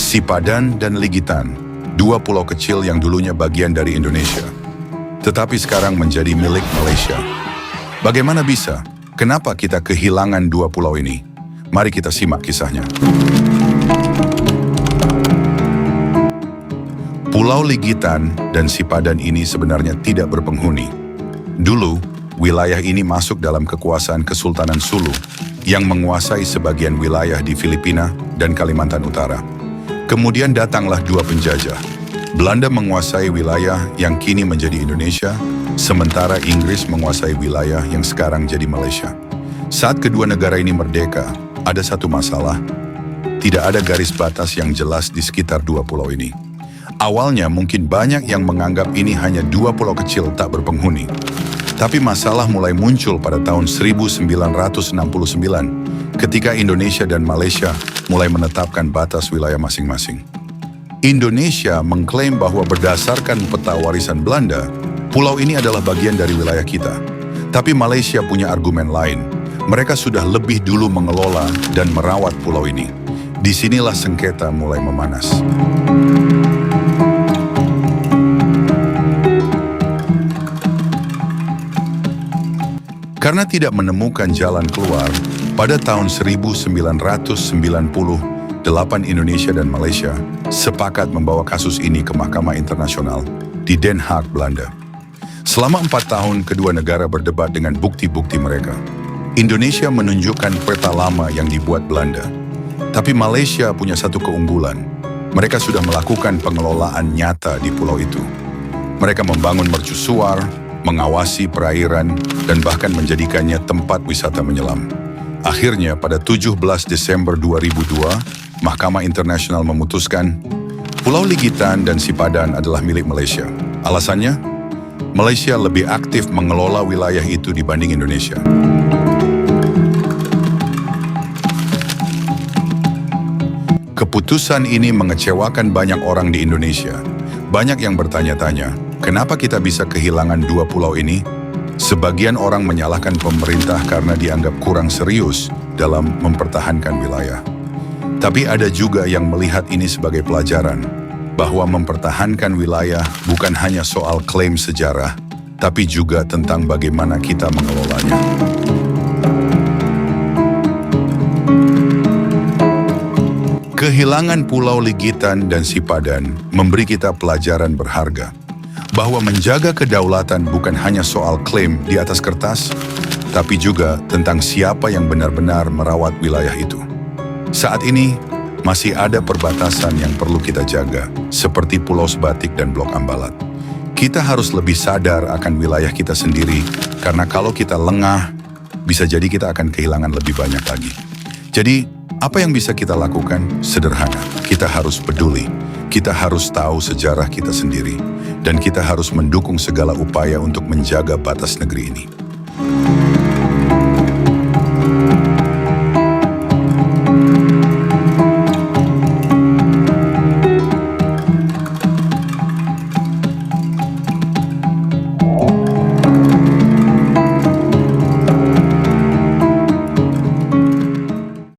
Sipadan dan Ligitan, dua pulau kecil yang dulunya bagian dari Indonesia, tetapi sekarang menjadi milik Malaysia. Bagaimana bisa? Kenapa kita kehilangan dua pulau ini? Mari kita simak kisahnya. Pulau Ligitan dan Sipadan ini sebenarnya tidak berpenghuni. Dulu, wilayah ini masuk dalam kekuasaan Kesultanan Sulu yang menguasai sebagian wilayah di Filipina dan Kalimantan Utara. Kemudian datanglah dua penjajah. Belanda menguasai wilayah yang kini menjadi Indonesia, sementara Inggris menguasai wilayah yang sekarang jadi Malaysia. Saat kedua negara ini merdeka, ada satu masalah. Tidak ada garis batas yang jelas di sekitar dua pulau ini. Awalnya mungkin banyak yang menganggap ini hanya dua pulau kecil tak berpenghuni. Tapi masalah mulai muncul pada tahun 1969 ketika Indonesia dan Malaysia mulai menetapkan batas wilayah masing-masing. Indonesia mengklaim bahwa berdasarkan peta warisan Belanda, pulau ini adalah bagian dari wilayah kita. Tapi Malaysia punya argumen lain. Mereka sudah lebih dulu mengelola dan merawat pulau ini. Disinilah sengketa mulai memanas. Karena tidak menemukan jalan keluar, pada tahun 1998 Indonesia dan Malaysia sepakat membawa kasus ini ke Mahkamah Internasional di Den Haag, Belanda. Selama 4 tahun kedua negara berdebat dengan bukti-bukti mereka. Indonesia menunjukkan peta lama yang dibuat Belanda. Tapi Malaysia punya satu keunggulan. Mereka sudah melakukan pengelolaan nyata di pulau itu. Mereka membangun mercusuar, mengawasi perairan, dan bahkan menjadikannya tempat wisata menyelam. Akhirnya pada 17 Desember 2002, Mahkamah Internasional memutuskan Pulau Ligitan dan Sipadan adalah milik Malaysia. Alasannya, Malaysia lebih aktif mengelola wilayah itu dibanding Indonesia. Keputusan ini mengecewakan banyak orang di Indonesia. Banyak yang bertanya-tanya, kenapa kita bisa kehilangan dua pulau ini? Sebagian orang menyalahkan pemerintah karena dianggap kurang serius dalam mempertahankan wilayah. Tapi ada juga yang melihat ini sebagai pelajaran, bahwa mempertahankan wilayah bukan hanya soal klaim sejarah, tapi juga tentang bagaimana kita mengelolanya. Kehilangan Pulau Ligitan dan Sipadan memberi kita pelajaran berharga, bahwa menjaga kedaulatan bukan hanya soal klaim di atas kertas, tapi juga tentang siapa yang benar-benar merawat wilayah itu. Saat ini, masih ada perbatasan yang perlu kita jaga, seperti Pulau Sebatik dan Blok Ambalat. Kita harus lebih sadar akan wilayah kita sendiri, karena kalau kita lengah, bisa jadi kita akan kehilangan lebih banyak lagi. Jadi, apa yang bisa kita lakukan? Sederhana, kita harus peduli. Kita harus tahu sejarah kita sendiri. Dan kita harus mendukung segala upaya untuk menjaga batas negeri ini.